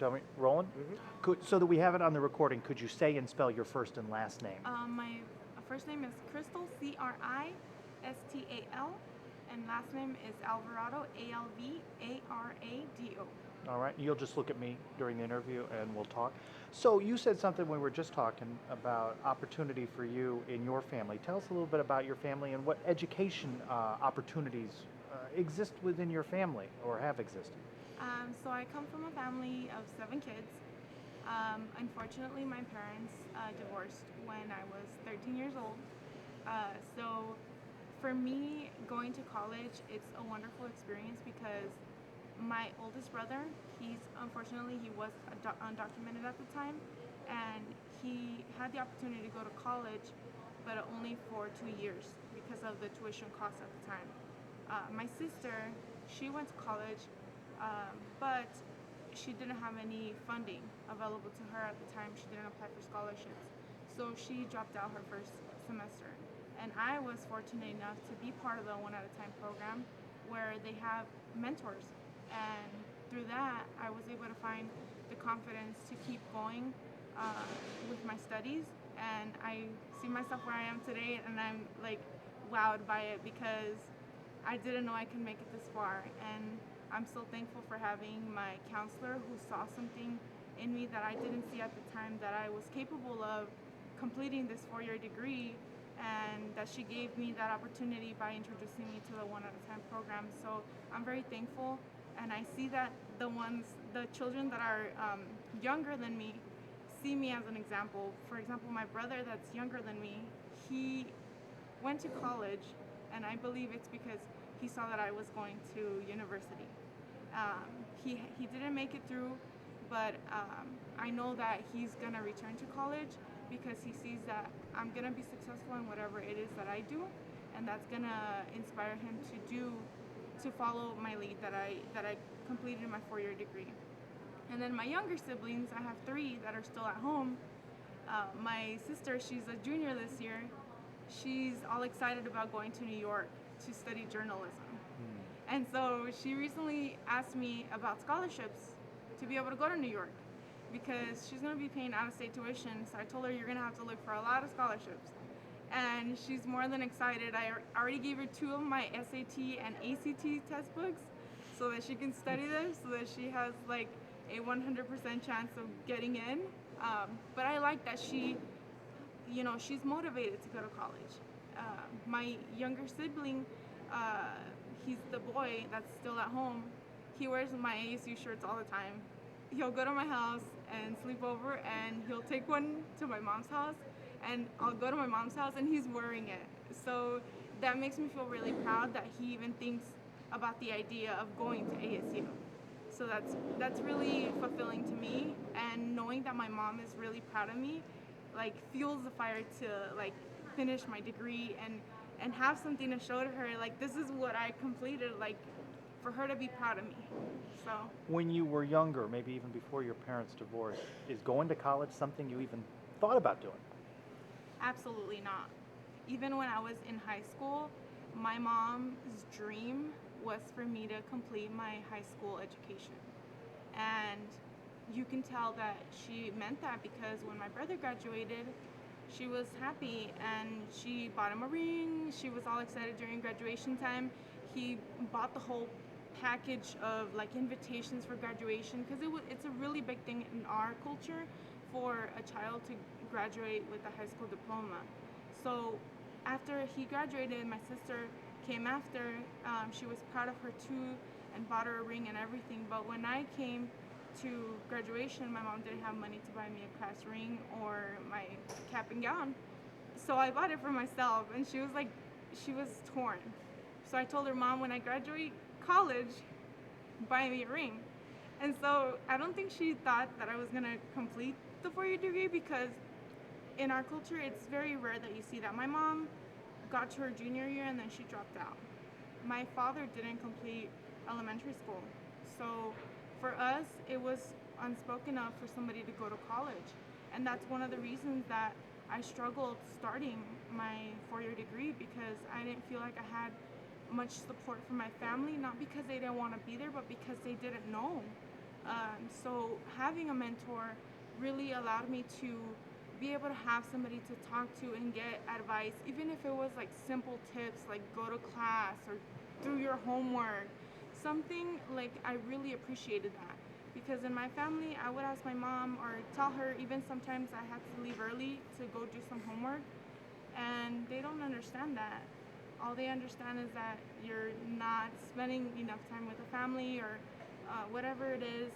tell me, Roland? So that we have it on the recording, could you say and spell your first and last name? My first name is Crystal, Cristal, and last name is Alvarado, Alvarado. All right, you'll just look at me during the interview and we'll talk. So you said something when we were just talking about opportunity for you in your family. Tell us a little bit about your family and what education opportunities exist within your family or have existed. So I come from a family of 7 kids. Unfortunately, my parents divorced when I was 13 years old. So for me, going to college, it's a wonderful experience because my oldest brother, he was undocumented at the time, and he had the opportunity to go to college, but only for 2 years because of the tuition costs at the time. My sister, she went to college, but she didn't have any funding available to her at the time. She didn't apply for scholarships, so she dropped out her first semester. And I was fortunate enough to be part of the One at a Time program, where they have mentors, and through that, I was able to find the confidence to keep going with my studies. And I see myself where I am today, and I'm like wowed by it because I didn't know I could make it this far. And I'm so thankful for having my counselor who saw something in me that I didn't see at the time, that I was capable of completing this 4-year degree, and that she gave me that opportunity by introducing me to the One at a Time program. So I'm very thankful, and I see that the children that are younger than me see me as an example. For example, my brother that's younger than me, he went to college, and I believe it's because he saw that I was going to university. He didn't make it through, but I know that he's gonna return to college because he sees that I'm gonna be successful in whatever it is that I do, and that's gonna inspire him to follow my lead that I completed my 4-year degree. And then my younger siblings, I have 3 that are still at home. My sister, she's a junior this year. She's all excited about going to New York to study journalism. And so she recently asked me about scholarships to be able to go to New York because she's going to be paying out-of-state tuition. So I told her, you're going to have to look for a lot of scholarships. And she's more than excited. I already gave her 2 of my SAT and ACT test books so that she can study them, so that she has like a 100% chance of getting in. But I like that she's motivated to go to college. My younger sibling, he's the boy that's still at home. He wears my ASU shirts all the time. He'll go to my house and sleep over, and he'll take one to my mom's house, and I'll go to my mom's house and he's wearing it. So that makes me feel really proud that he even thinks about the idea of going to ASU. So that's really fulfilling to me, and knowing that my mom is really proud of me like fuels the fire to like finish my degree and have something to show to her, like this is what I completed, like for her to be proud of me. So When you were younger, maybe even before your parents divorced, is going to college something you even thought about doing? absolutely not. Even when I was in high school, my mom's dream was for me to complete my high school education. And you can tell that she meant that because when my brother graduated, she was happy and she bought him a ring. She was all excited during graduation time. He bought the whole package of like invitations for graduation because it's a really big thing in our culture for a child to graduate with a high school diploma. So after he graduated, my sister came after. She was proud of her too and bought her a ring and everything. But when I came to graduation, my mom didn't have money to buy me a class ring or my cap and gown. So I bought it for myself, and she was torn. So I told her, Mom, when I graduate college, buy me a ring. And so I don't think she thought that I was gonna complete the 4-year degree because in our culture, it's very rare that you see that. My mom got to her junior year and then she dropped out. My father didn't complete elementary school. So for us, it was unspoken of for somebody to go to college. And that's one of the reasons that I struggled starting my 4-year degree because I didn't feel like I had much support from my family, not because they didn't want to be there, but because they didn't know. So having a mentor really allowed me to be able to have somebody to talk to and get advice, even if it was like simple tips like go to class or do your homework. Something like I really appreciated that because in my family, I would ask my mom or tell her, even sometimes I had to leave early to go do some homework, and they don't understand that. All they understand is that you're not spending enough time with the family or whatever it is.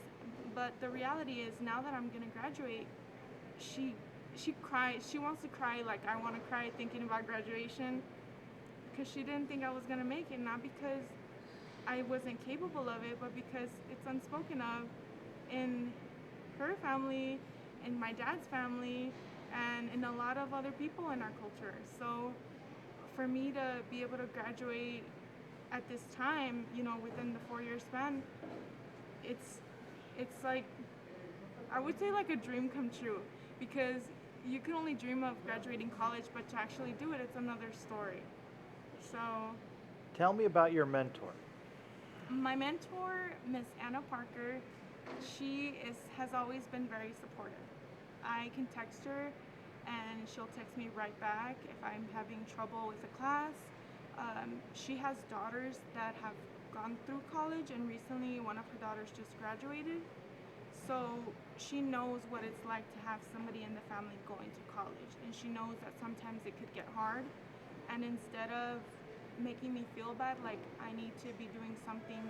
But the reality is, now that I'm gonna graduate, she she cries. She wants to cry like I want to cry thinking about graduation because she didn't think I was gonna make it. Not because I wasn't capable of it, but because it's unspoken of in her family, in my dad's family, and in a lot of other people in our culture. So for me to be able to graduate at this time, within the 4 year span, it's it's like I would say like a dream come true because you can only dream of graduating college, but to actually do it, it's another story. So Tell me about your mentor. my mentor, Miss Anna Parker, she has always been very supportive. I can text her and she'll text me right back if I'm having trouble with a class. She has daughters that have gone through college, and recently one of her daughters just graduated. So she knows what it's like to have somebody in the family going to college, and she knows that sometimes it could get hard. And instead of making me feel bad, like I need to be doing something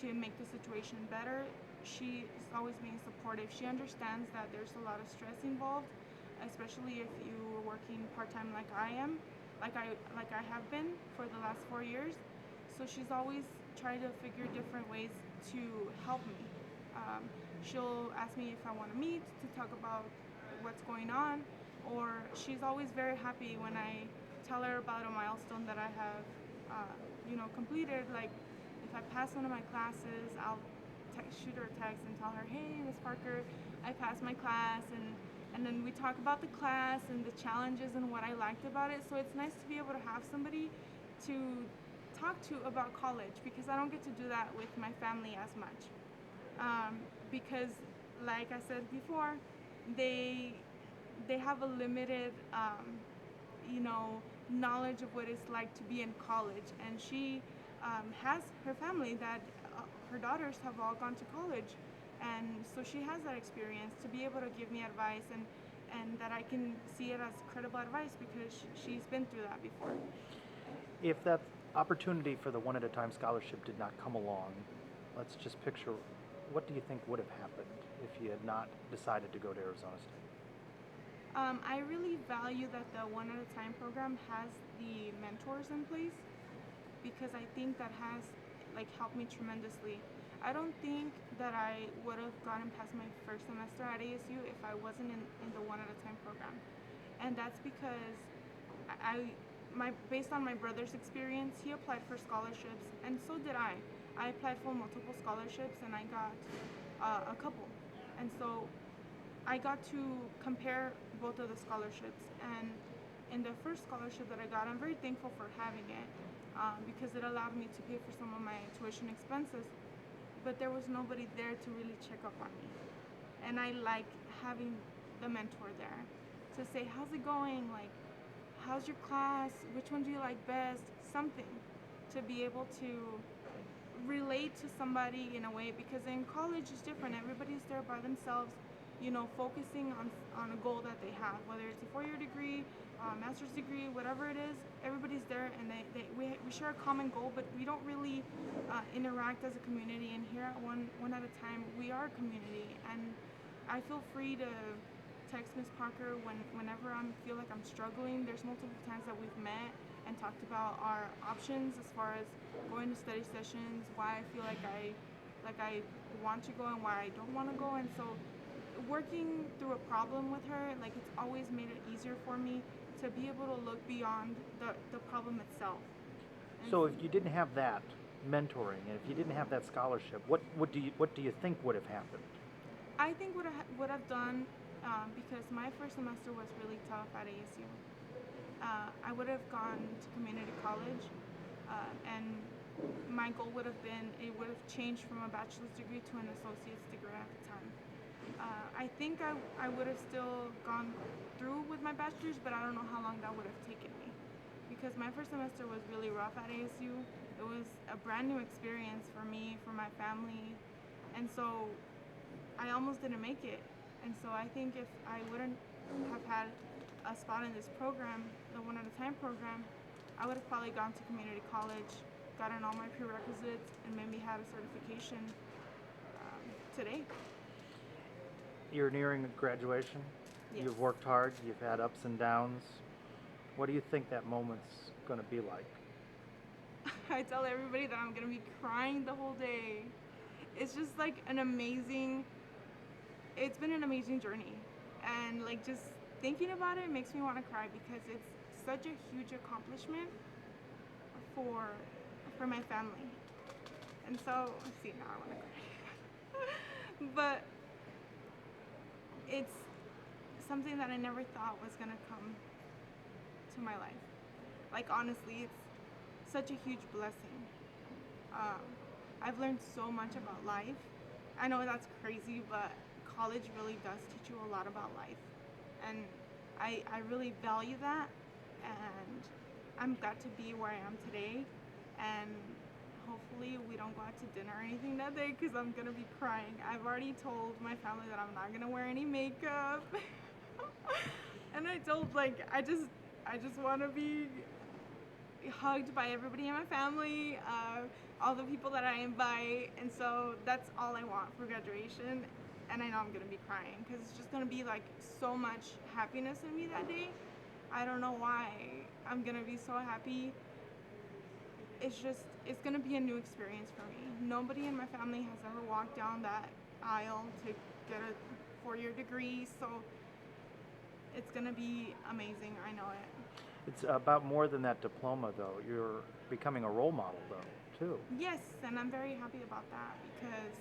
to make the situation better, she is always being supportive. She understands that there's a lot of stress involved, especially if you were working part time like I am, like I have been for the last 4 years. So she's always tried to figure different ways to help me. Um, she'll ask me if I want to meet to talk about what's going on, or she's always very happy when I tell her about a milestone that I have, completed. Like if I pass one of my classes, I'll shoot her a text and tell her, "Hey, Miss Parker, I passed my class," and then we talk about the class and the challenges and what I liked about it. So it's nice to be able to have somebody to talk to about college because I don't get to do that with my family as much. Because, like I said before, they they have a limited, you know, knowledge of what it's like to be in college, and she has her family that her daughters have all gone to college, and so she has that experience to be able to give me advice and that I can see it as credible advice because she's been through that before. If that opportunity for the one at a time scholarship did not come along, let's just picture what do you think would have happened if you had not decided to go to Arizona State? I really value that the one at a time program has the mentors in place because I think that has like helped me tremendously. I don't think that I would have gotten past my first semester at ASU if I wasn't in the one at a time program. And that's because I my based on my brother's experience, he applied for scholarships and so did I. I applied for multiple scholarships and I got a couple. And so I got to compare both of the scholarships, and in the first scholarship that I got, I'm very thankful for having it because it allowed me to pay for some of my tuition expenses. But there was nobody there to really check up on me, and I like having the mentor there to say, "How's it going? Like, how's your class? Which one do you like best?" Something to be able to relate to somebody in a way because in college it's different. Everybody's there by themselves, focusing on a goal that they have, whether it's a 4 year degree, master's degree, whatever it is. Everybody's there and we share a common goal, but we don't really interact as a community. And here at one at a time, we are a community, and I feel free to text Miss Parker whenever I feel like I'm struggling. There's multiple times that we've met and talked about our options as far as going to study sessions, why I feel like I want to go and why I don't want to go. And so working through a problem with her, like it's always made it easier for me to be able to look beyond the problem itself. And So if you didn't have that mentoring and if you didn't have that scholarship, what do you think would have happened? I think what I've done, because my first semester was really tough at ASU, I would have gone to community college, and my goal would have been, it would have changed from a bachelor's degree to an associate's degree at the time. I think I would have still gone through with my bachelor's, but I don't know how long that would have taken me. Because my first semester was really rough at ASU. It was a brand new experience for me, for my family, and so I almost didn't make it. And so I think if I wouldn't have had a spot in this program, the one at a time program, I would have probably gone to community college, gotten all my prerequisites, and maybe had a certification today. You're nearing graduation. Yes. You've worked hard. You've had ups and downs. What do you think that moment's going to be like? I tell everybody that I'm gonna be crying the whole day. It's just like it's been an amazing journey. And like just thinking about it makes me want to cry because it's such a huge accomplishment for my family. And so, see, now I want to cry. But it's something that I never thought was gonna come to my life. Like honestly, it's such a huge blessing. Um, I've learned so much about life. I know that's crazy, but college really does teach you a lot about life. And I really value that. And I'm glad to be where I am today. And hopefully we don't go out to dinner or anything that day because I'm going to be crying. I've already told my family that I'm not going to wear any makeup. And I told, I just want to be hugged by everybody in my family, all the people that I invite, and so that's all I want for graduation. And I know I'm gonna be crying because it's just gonna be like so much happiness in me that day. I don't know why I'm gonna be so happy. It's gonna be a new experience for me. Nobody in my family has ever walked down that aisle to get a four-year degree, so it's gonna be amazing. I know it. It's about more than that diploma, though. You're becoming a role model, though, too. Yes, and I'm very happy about that because,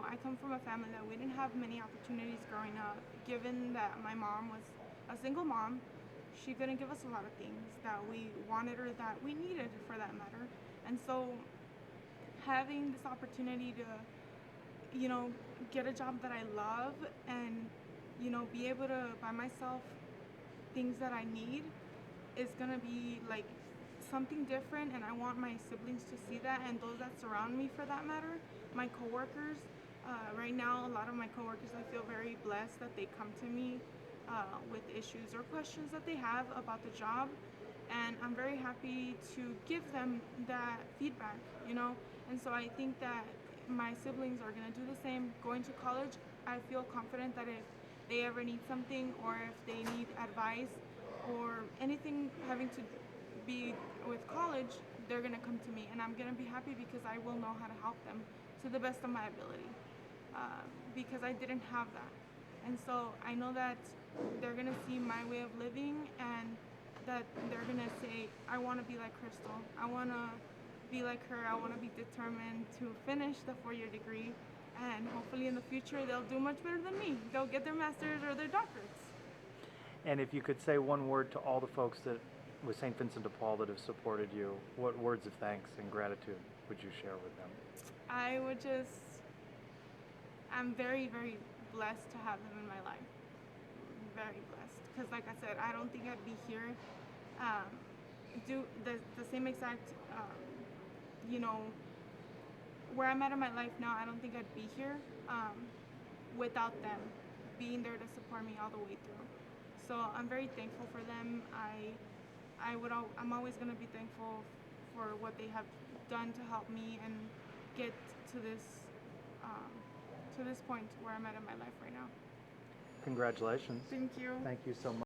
I come from a family that we didn't have many opportunities growing up. Given that my mom was a single mom, she couldn't give us a lot of things that we wanted or that we needed for that matter. And so having this opportunity to, get a job that I love and, be able to buy myself things that I need is gonna be like something different, and I want my siblings to see that, and those that surround me for that matter, my coworkers. Right now, a lot of my coworkers, I feel very blessed that they come to me with issues or questions that they have about the job, and I'm very happy to give them that feedback, And so I think that my siblings are gonna do the same. Going to college, I feel confident that if they ever need something or if they need advice or anything having to be with college, they're gonna come to me, and I'm gonna be happy because I will know how to help them to the best of my ability, because I didn't have that. And so I know that they're gonna see my way of living and that they're gonna say, I wanna be like Crystal. I wanna be like her. I wanna be determined to finish the four-year degree, and hopefully in the future they'll do much better than me. They'll get their master's or their doctorates. And if you could say one word to all the folks that with St. Vincent de Paul that have supported you, what words of thanks and gratitude would you share with them? I'm very, very blessed to have them in my life. Very blessed. Because like I said, I don't think I'd be here do the same exact, where I'm at in my life now, I don't think I'd be here without them being there to support me all the way through. So I'm very thankful for them. I'm always gonna be thankful for what they have done to help me and get to this point where I'm at in my life right now. Congratulations. Thank you. Thank you so much.